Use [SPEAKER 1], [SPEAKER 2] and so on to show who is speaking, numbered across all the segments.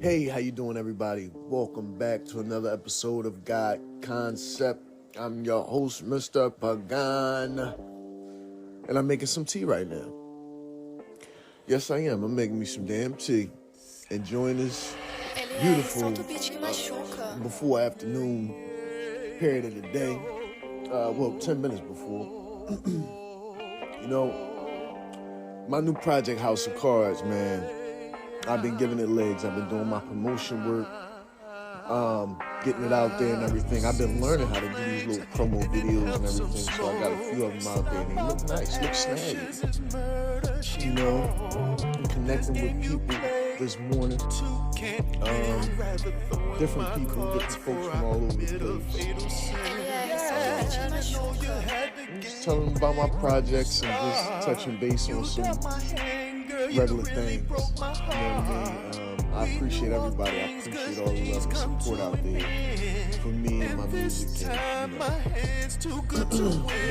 [SPEAKER 1] Hey, how you doing, everybody? Welcome back to another episode of God Concept. I'm your host, Mr. Pagan, and I'm making some tea right now. Yes, I am. I'm making me some damn tea. Enjoying this beautiful before afternoon period of the day. 10 minutes before. My new project, House of Cards, man. I've been giving it legs. I've been doing my promotion work, getting it out there and everything. I've been learning how to do these little promo videos and everything, so I got a few of them out there, and they look nice, look snazzy. I'm connecting with people this morning, different people, different folks from all over the place. Just telling them about my projects and just touching base on some regular things. You know what I mean? I appreciate everybody. I appreciate all the love and support out there for me and my music and what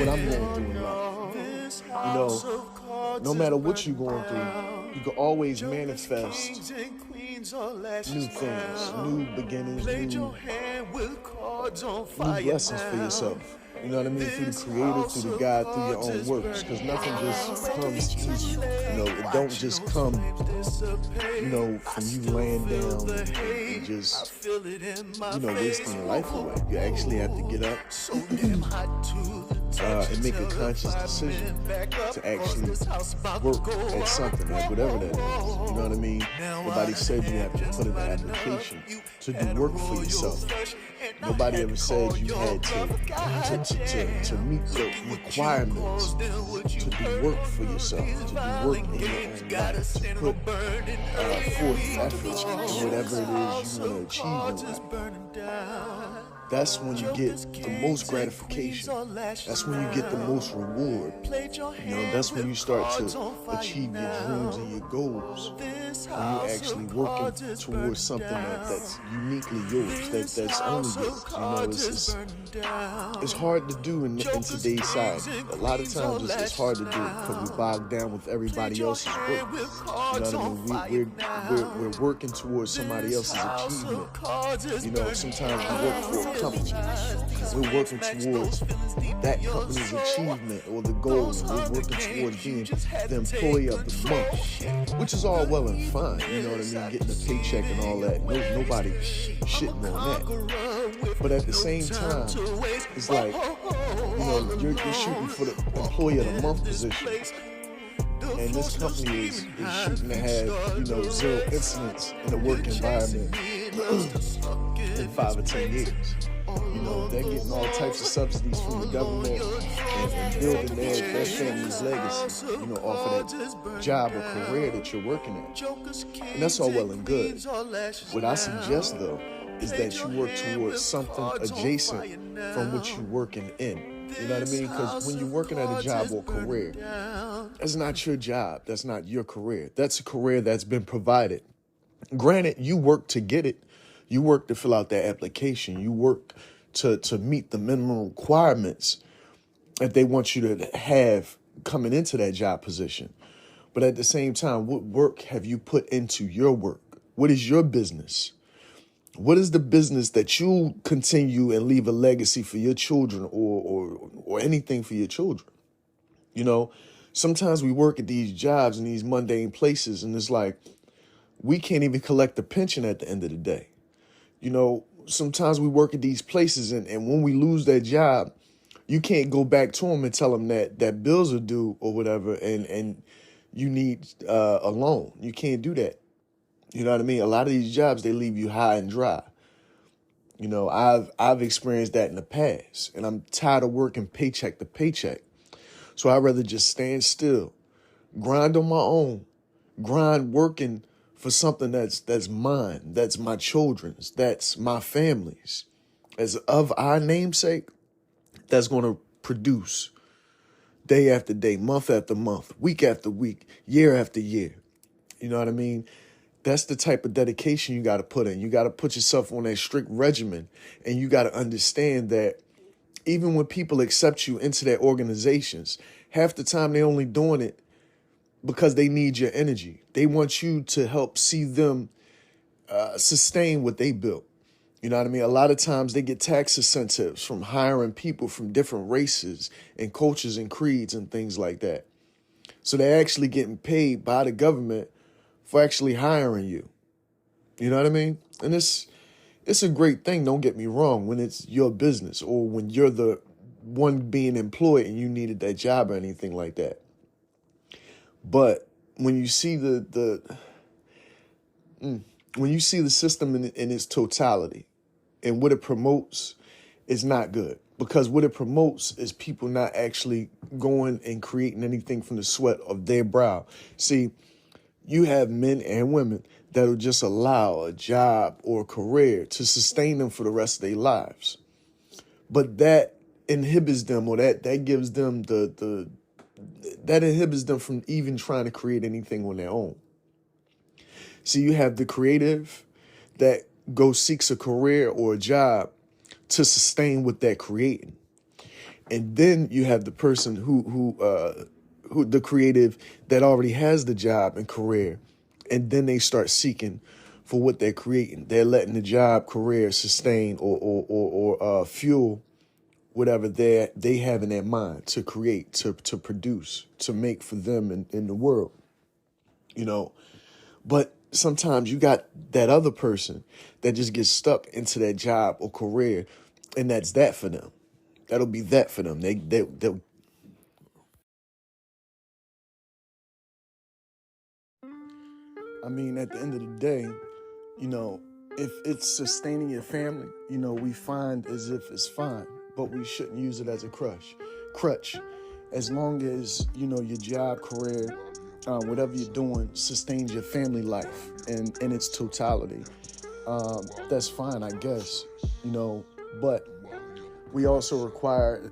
[SPEAKER 1] I'm going through in life. No matter what you're going through, you can always manifest new things, new beginnings, new blessings for yourself. You know what I mean? Through the Creator, through the God, through your own works. Because nothing just comes easy. It don't just come, from you laying down and just, wasting your life away. You actually have to get up and make a conscious decision to actually work at something, like whatever that is. You know what I mean? Nobody said you have to put in an application to do work for yourself. Nobody ever said you had to meet the requirements to do work for yourself, to do work in your own life, to put forth effort in whatever it is you want to achieve in life. That's when you get the most gratification. That's when you get the most reward. That's when you start to achieve your dreams and your goals. When you're actually working towards something that's uniquely yours, that's only yours. It's hard to do in today's society. A lot of times it's hard to do because we bog down with everybody else's work. You know what I mean? We're working towards somebody else's achievement. Sometimes we work for a company. We're working towards that company's achievement or the goals. We're working towards being the employee of the month, which is all well and fine. You know what I mean? Getting a paycheck and all that. Nobody shitting on that. But at the same time, it's like, you're shooting for the employee of the month position. And this company is shooting to have, 0 incidents in the work environment in 5 or 10 years. They're getting all types of subsidies from the government and building their family's legacy, off of that job or career that you're working at. And that's all well and good. What I suggest, though, is that you work towards something adjacent from what you're working in. You know what I mean? Because when you're working at a job or career, that's not your job. That's not your career. That's a career that's been provided. Granted, you work to get it. You work to fill out that application. You work to meet the minimum requirements that they want you to have coming into that job position. But at the same time, what work have you put into your work? What is your business? What is the business that you continue and leave a legacy for your children or anything for your children? Sometimes we work at these jobs in these mundane places, and it's like we can't even collect a pension at the end of the day. Sometimes we work at these places, and when we lose that job, you can't go back to them and tell them that bills are due or whatever, and you need a loan. You can't do that. You know what I mean? A lot of these jobs, they leave you high and dry. I've experienced that in the past, and I'm tired of working paycheck to paycheck. So I'd rather just stand still, grind on my own, grind working for something that's mine, that's my children's, that's my family's, as of our namesake, that's going to produce day after day, month after month, week after week, year after year. You know what I mean? That's the type of dedication you got to put in. You got to put yourself on that strict regimen, and you got to understand that even when people accept you into their organizations, half the time they're only doing it because they need your energy. They want you to help see them sustain what they built. You know what I mean? A lot of times they get tax incentives from hiring people from different races and cultures and creeds and things like that. So they're actually getting paid by the government for actually hiring you. You know what I mean? And it's a great thing, don't get me wrong, when it's your business or when you're the one being employed and you needed that job or anything like that. But when you see when you see the system in its totality and what it promotes, is not good. Because what it promotes is people not actually going and creating anything from the sweat of their brow. See, you have men and women that'll just allow a job or a career to sustain them for the rest of their lives. But that inhibits them, or that gives them that inhibits them from even trying to create anything on their own. See, you have the creative that seeks a career or a job to sustain what they're creating. And then you have the person who the creative that already has the job and career, and then they start seeking for what they're creating. They're letting the job, career sustain or fuel whatever they have in their mind to create, to produce, to make for them in the world. You know, but sometimes you got that other person that just gets stuck into that job or career, and that's that for them. That'll be that for them. They'll I mean, at the end of the day, you know, if it's sustaining your family, you know, we find as if it's fine, but we shouldn't use it as a crutch. As long as, you know, your job, career, whatever you're doing sustains your family life and in its totality, that's fine, I guess, you know, but it's also required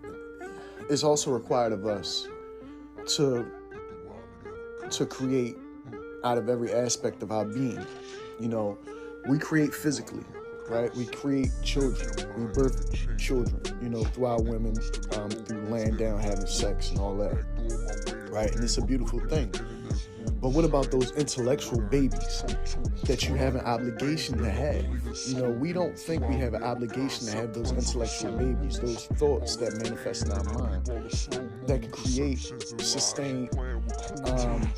[SPEAKER 1] of us to create out of every aspect of our being. You know, we create physically, right? We create children. We birth children, you know, through our women, through laying down, having sex and all that, right? And it's a beautiful thing. But what about those intellectual babies that you have an obligation to have? You know, we don't think we have an obligation to have those intellectual babies, those thoughts that manifest in our mind, that can create, sustain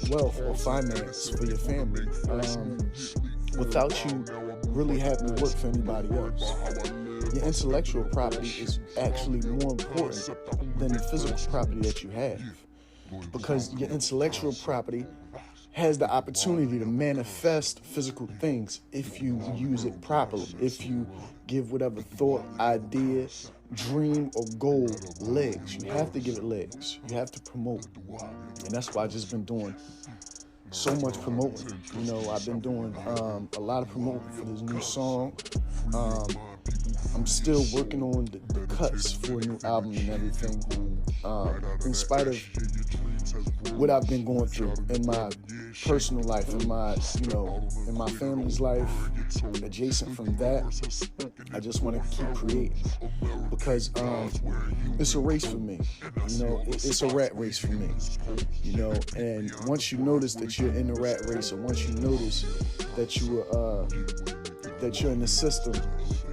[SPEAKER 1] wealth or finance for your family without you really having to work for anybody else. Your intellectual property is actually more important than the physical property that you have, because your intellectual property has the opportunity to manifest physical things if you use it properly, if you give whatever thought, idea, dream, or goal legs. You have to give it legs. You have to promote. And that's why I've just been doing so much promoting. You know, I've been doing a lot of promoting for this new song. I'm still working on the cuts for a new album and everything. In spite of what I've been going through in my personal life, in my family's life, adjacent from that, I just want to keep creating, because it's a race for me. You know, it's a rat race for me. You know, and once you notice that you're in the rat race, or once you notice that you're in the system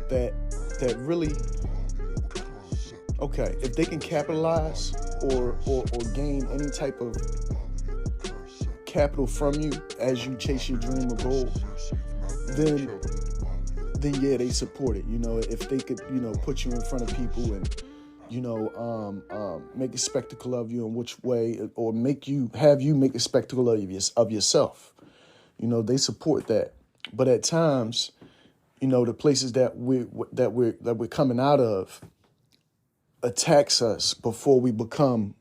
[SPEAKER 1] that really, okay, if they can capitalize or gain any type of capital from you as you chase your dream or goal, then yeah, they support it. You know, if they could, you know, put you in front of people and, you know, make a spectacle of you in which way, or have you make a spectacle of yourself. You know, they support that. But at times, you know, the places that we're coming out of attacks us before we become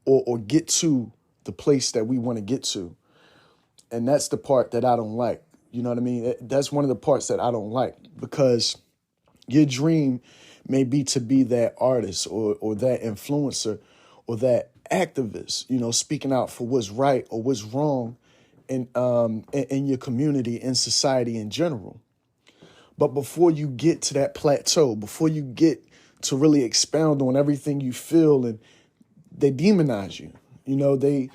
[SPEAKER 1] or get to the place that we want to get to. And that's the part that I don't like. You know what I mean? That's one of the parts that I don't like, because your dream may be to be that artist or that influencer or that activist, you know, speaking out for what's right or what's wrong in your community, in society in general. But before you get to that plateau, before you get to really expound on everything you feel, and they demonize you. You know, they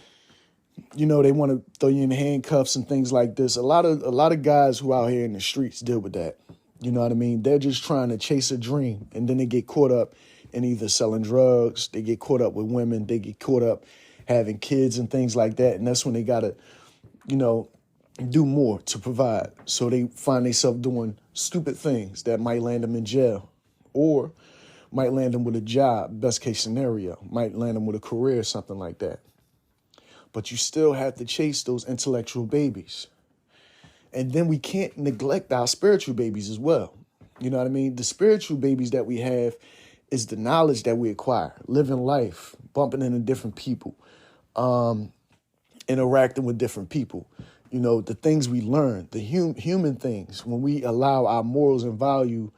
[SPEAKER 1] They want to throw you in handcuffs and things like this. A lot of guys who out here in the streets deal with that. You know what I mean? They're just trying to chase a dream, and then they get caught up in either selling drugs, they get caught up with women, they get caught up having kids and things like that. And that's when they gotta, do more to provide. So they find themselves doing stupid things that might land them in jail, or might land them with a job, best case scenario, might land them with a career, something like that. But you still have to chase those intellectual babies. And then we can't neglect our spiritual babies as well. You know what I mean? The spiritual babies that we have is the knowledge that we acquire, living life, bumping into different people, interacting with different people. The things we learn, the human things, when we allow our morals and values,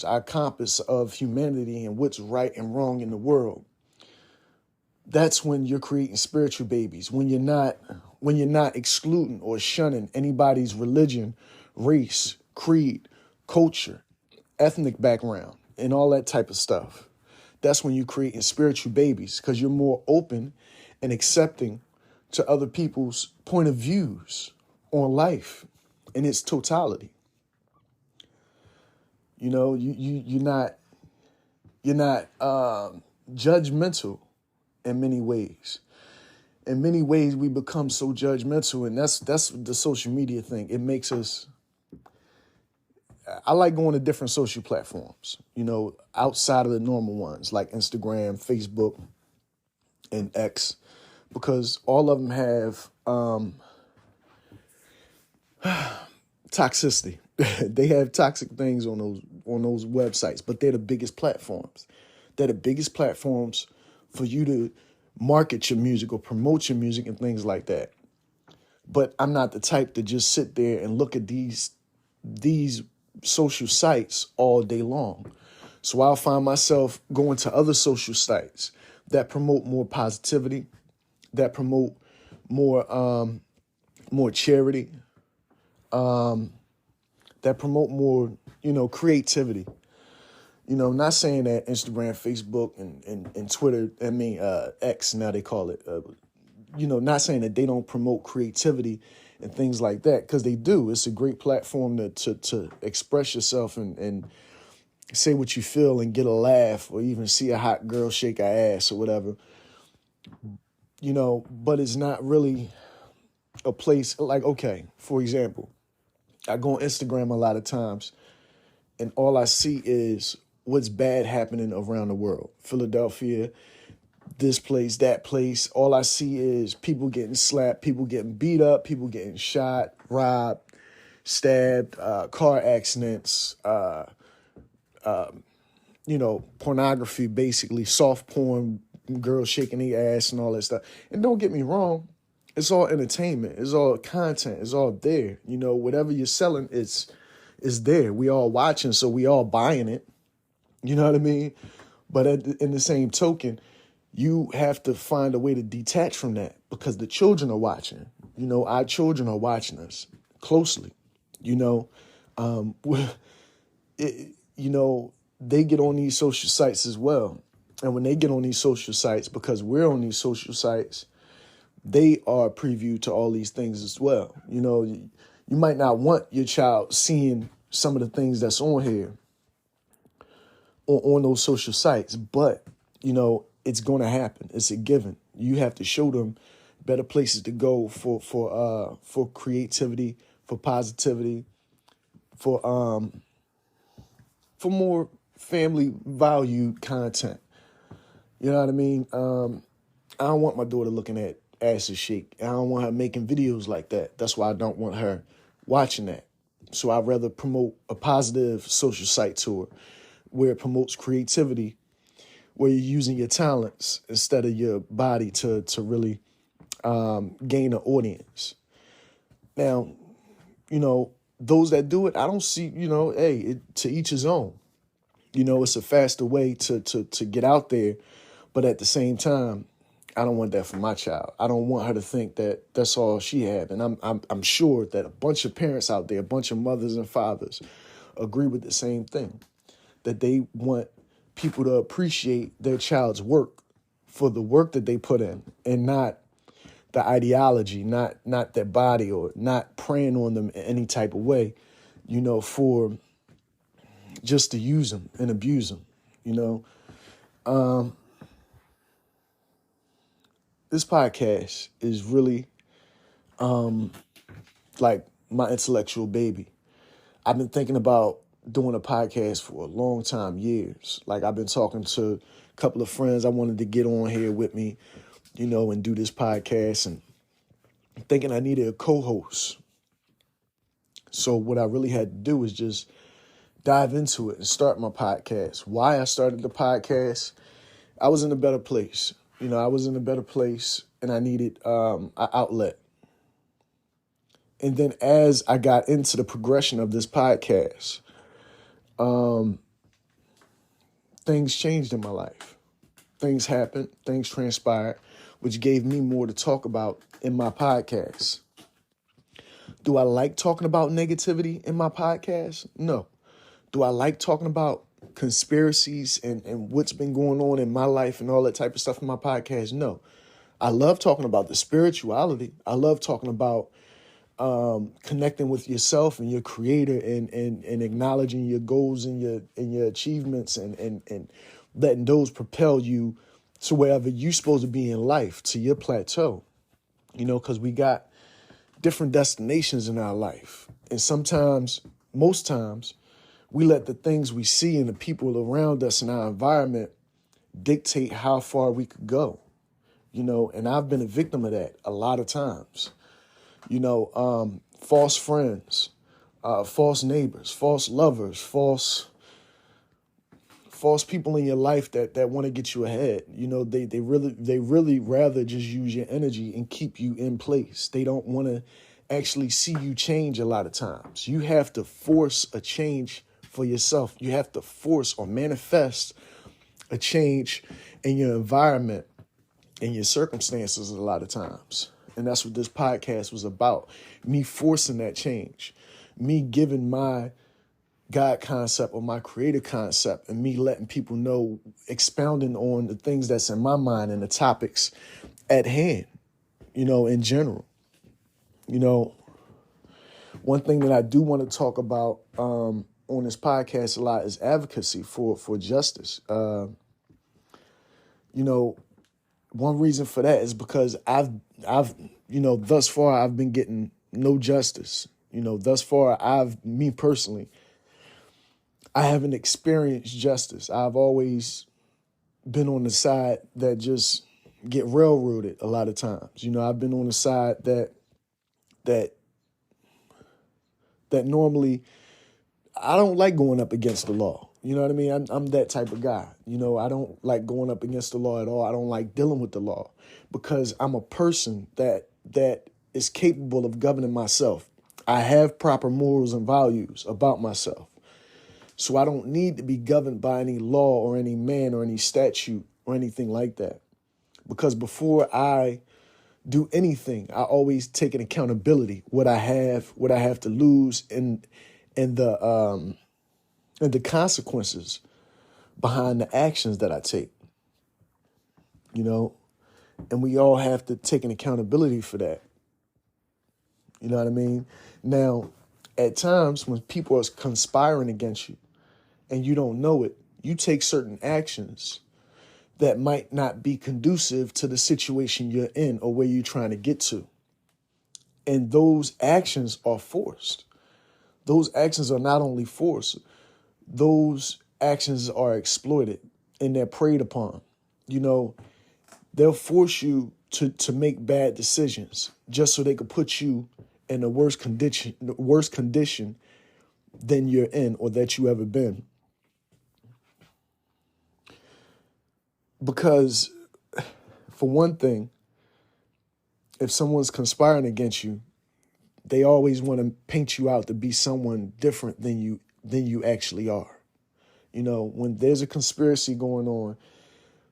[SPEAKER 1] our compass of humanity and what's right and wrong in the world, that's when you're creating spiritual babies. When you're not excluding or shunning anybody's religion, race, creed, culture, ethnic background, and all that type of stuff. That's when you're creating spiritual babies, because you're more open and accepting to other people's point of views on life in its totality. You're not judgmental in many ways. In many ways, we become so judgmental, and that's the social media thing. It makes us. I like going to different social platforms, outside of the normal ones like Instagram, Facebook, and X, because all of them have toxicity. They have toxic things on those websites, but they're the biggest platforms. They're the biggest platforms for you to market your music or promote your music and things like that. But I'm not the type to just sit there and look at these social sites all day long. So I'll find myself going to other social sites that promote more positivity, that promote more charity, that promote more, creativity. Not saying that Instagram, Facebook, and Twitter, X, now they call it, not saying that they don't promote creativity and things like that, because they do. It's a great platform to express yourself and say what you feel and get a laugh, or even see a hot girl shake her ass or whatever. But it's not really a place like, okay, for example, I go on Instagram a lot of times, and all I see is what's bad happening around the world. Philadelphia, this place, that place. All I see is people getting slapped, people getting beat up, people getting shot, robbed, stabbed, car accidents, pornography, basically, soft porn, girls shaking their ass and all that stuff. And don't get me wrong, it's all entertainment, it's all content, it's all there. Whatever you're selling, it's there. We all watching, so we all buying it. You know what I mean? But in the same token, you have to find a way to detach from that, because the children are watching. Our children are watching us closely. They get on these social sites as well. And when they get on these social sites, because we're on these social sites, they are preview to all these things as well. You might not want your child seeing some of the things that's on here, on those social sites, but, it's going to happen. It's a given. You have to show them better places to go for creativity, for positivity, for more family valued content. You know what I mean? I don't want my daughter looking at asses shake. I don't want her making videos like that. That's why I don't want her watching that. So I'd rather promote a positive social site to her, where it promotes creativity, where you're using your talents instead of your body to really gain an audience. Now, those that do it, I don't see, to each his own. It's a faster way to get out there, but at the same time, I don't want that for my child. I don't want her to think that that's all she had. And I'm sure that a bunch of parents out there, a bunch of mothers and fathers agree with the same thing, that they want people to appreciate their child's work for the work that they put in, and not the ideology, not their body, or not preying on them in any type of way, for just to use them and abuse them, This podcast is really like my intellectual baby. I've been thinking about doing a podcast for a long time, years. Like, I've been talking to a couple of friends I wanted to get on here with me, and do this podcast, and thinking I needed a co-host. So what I really had to do was just dive into it and start my podcast. Why I started the podcast, I was in a better place. I was in a better place, and I needed an outlet. And then as I got into the progression of this podcast, things changed in my life. Things happened, things transpired, which gave me more to talk about in my podcast. Do I like talking about negativity in my podcast? No. Do I like talking about conspiracies and what's been going on in my life and all that type of stuff in my podcast? No. I love talking about the spirituality. I love talking about connecting with yourself and your creator and acknowledging your goals and your achievements and letting those propel you to wherever you're supposed to be in life, to your plateau, because we got different destinations in our life. And sometimes, most times, we let the things we see and the people around us in our environment dictate how far we could go, and I've been a victim of that a lot of times. False friends, false neighbors, false lovers, false people in your life that want to get you ahead. They really rather just use your energy and keep you in place. They don't want to actually see you change a lot of times. You have to force a change for yourself. You have to force or manifest a change in your environment and your circumstances a lot of times. And that's what this podcast was about. Me forcing that change. Me giving my God concept or my creator concept, and me letting people know, expounding on the things that's in my mind and the topics at hand, in general. One thing that I do want to talk about on this podcast a lot is advocacy for justice. One reason for that is because I've thus far I've been getting no justice. Thus far me personally, I haven't experienced justice. I've always been on the side that just get railroaded a lot of times. I've been on the side that normally I don't like going up against the law. You know what I mean? I'm that type of guy. I don't like going up against the law at all. I don't like dealing with the law because I'm a person that is capable of governing myself. I have proper morals and values about myself. So I don't need to be governed by any law or any man or any statute or anything like that. Because before I do anything, I always take an accountability, what I have to lose, and the consequences behind the actions that I take. And we all have to take an accountability for that. You know what I mean? Now, at times when people are conspiring against you and you don't know it, you take certain actions that might not be conducive to the situation you're in or where you're trying to get to. And those actions are forced. Those actions are not only forced, those actions are exploited and they're preyed upon. They'll force you to make bad decisions just so they could put you in a worse condition than you're in or that you ever been. Because, for one thing, if someone's conspiring against you, they always want to paint you out to be someone different than you actually are. When there's a conspiracy going on,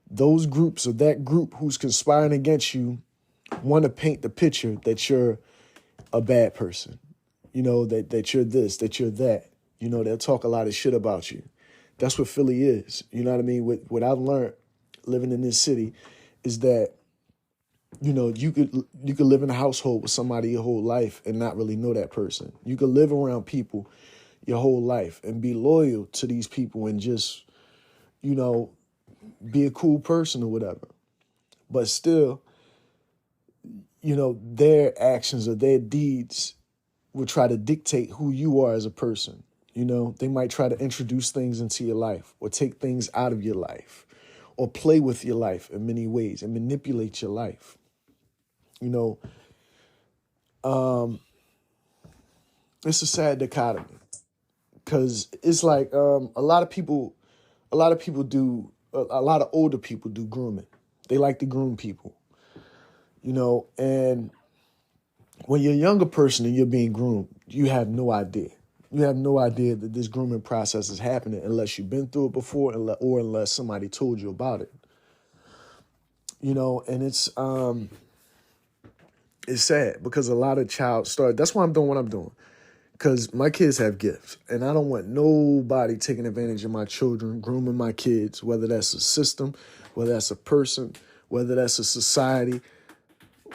[SPEAKER 1] those groups or that group who's conspiring against you want to paint the picture that you're a bad person, that you're this, that you're that. They'll talk a lot of shit about you. That's what Philly is. You know what I mean? What I've learned living in this city is that You could live in a household with somebody your whole life and not really know that person. You could live around people your whole life and be loyal to these people and just, be a cool person or whatever. But still, their actions or their deeds will try to dictate who you are as a person. They might try to introduce things into your life or take things out of your life or play with your life in many ways and manipulate your life. It's a sad dichotomy because it's like a lot of people do, a lot of older people do grooming. They like to groom people, and when you're a younger person and you're being groomed, you have no idea. You have no idea that this grooming process is happening unless you've been through it before or unless somebody told you about it. And it's sad because a lot of child start. That's why I'm doing what I'm doing. Because my kids have gifts, and I don't want nobody taking advantage of my children, grooming my kids, whether that's a system, whether that's a person, whether that's a society,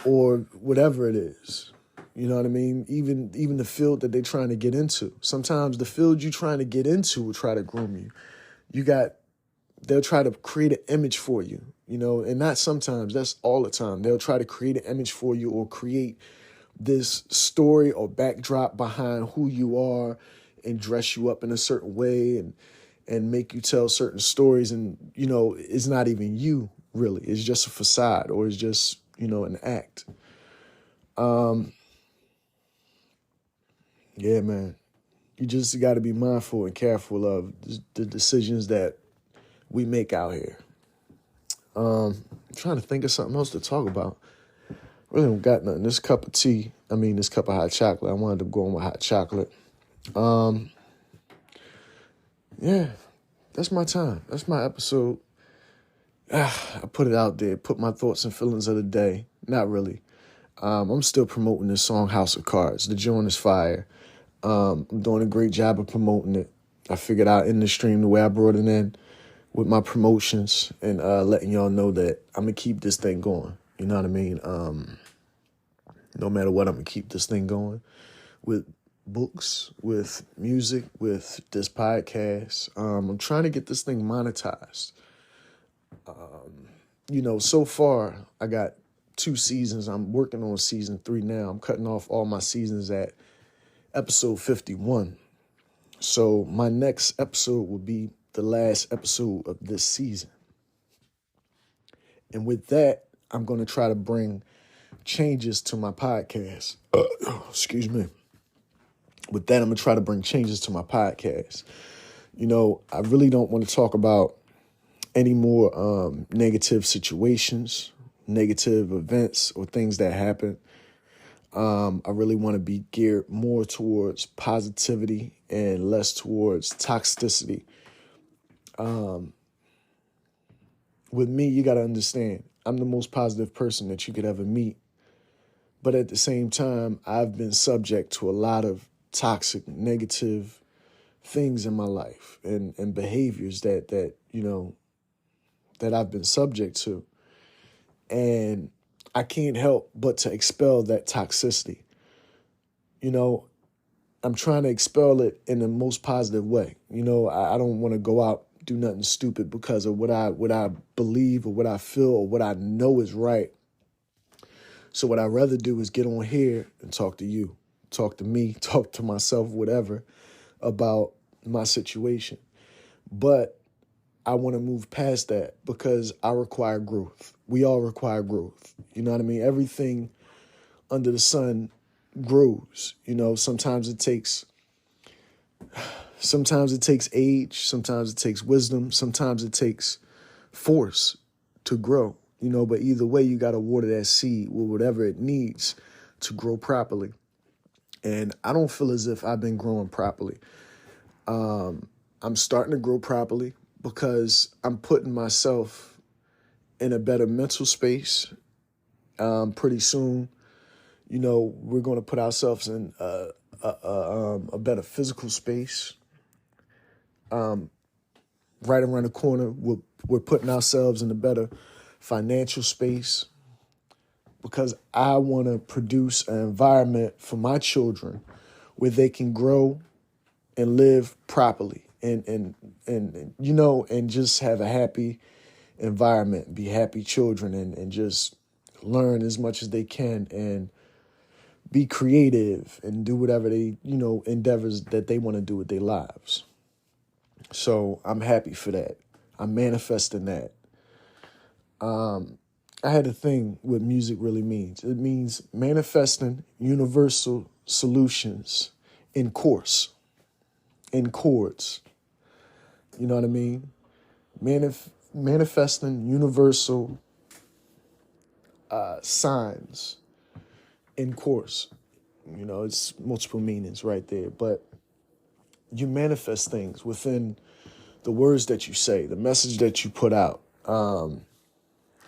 [SPEAKER 1] or whatever it is. You know what I mean? Even the field that they're trying to get into. Sometimes the field you're trying to get into will try to groom you. They'll try to create an image for you, and not sometimes, that's all the time. They'll try to create an image for you or create this story or backdrop behind who you are and dress you up in a certain way and make you tell certain stories. And, it's not even you really. It's just a facade or it's just, an act. Yeah, man, you just got to be mindful and careful of the decisions that we make out here. I'm trying to think of something else to talk about. Really don't got nothing. This cup of hot chocolate. I wanted to go on with hot chocolate. Yeah, that's my time. That's my episode. I put it out there, put my thoughts and feelings of the day. Not really. I'm still promoting this song, House of Cards. The joint is fire. I'm doing a great job of promoting it. I figured out in the stream the way I brought it in with my promotions and letting y'all know that I'm going to keep this thing going. You know what I mean? No matter what, I'm going to keep this thing going with books, with music, with this podcast. I'm trying to get this thing monetized. So far, I got 2 seasons. I'm working on season 3 now. I'm cutting off all my seasons at episode 51. So my next episode will be the last episode of this season. And with that, I'm going to try to bring changes to my podcast. Excuse me. With that, I'm going to try to bring changes to my podcast. I really don't want to talk about any more negative situations, negative events, or things that happen. I really want to be geared more towards positivity and less towards toxicity. With me, you got to understand, I'm the most positive person that you could ever meet. But at the same time, I've been subject to a lot of toxic, negative things in my life and behaviors that I've been subject to. And I can't help but to expel that toxicity. I'm trying to expel it in the most positive way. I don't want to go out, do nothing stupid because of what I believe or what I feel or what I know is right. So what I'd rather do is get on here and talk to you, talk to me, talk to myself, whatever, about my situation. But I want to move past that because I require growth. We all require growth. You know what I mean? Everything under the sun grows. Sometimes it takes age, sometimes it takes wisdom, sometimes it takes force to grow. But either way, you got to water that seed with whatever it needs to grow properly. And I don't feel as if I've been growing properly. I'm starting to grow properly because I'm putting myself in a better mental space. Pretty soon, we're going to put ourselves in a better physical space. Right around the corner, we're putting ourselves in a better financial space. because I want to produce an environment for my children where they can grow and live properly and you know, and just have a happy environment, be happy children, and just learn as much as they can and be creative and do whatever they, you know, endeavors that they want to do with their lives. So I'm happy for that. I'm manifesting that. I had a thing what music really means. It means manifesting universal solutions in chords. You know what I mean? Manifesting universal signs in chords. You know, it's multiple meanings right there. But you manifest things within the words that you say, the message that you put out,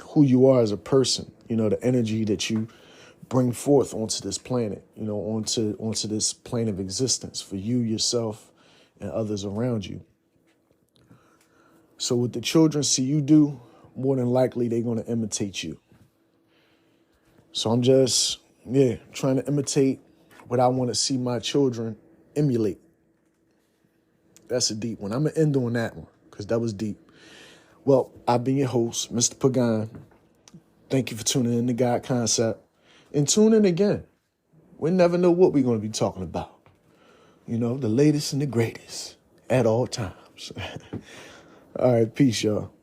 [SPEAKER 1] who you are as a person, you know, the energy that you bring forth onto this planet, you know, onto this plane of existence for you, yourself, and others around you. So what the children see you do, more than likely they're going to imitate you. So I'm just, trying to imitate what I want to see my children emulate. That's a deep one. I'm going to end on that one because that was deep. Well, I've been your host, Mr. Pagan. Thank you for tuning in to God Concept. And tune in again. We never know what we're going to be talking about. You know, the latest and the greatest at all times. All right, peace, y'all.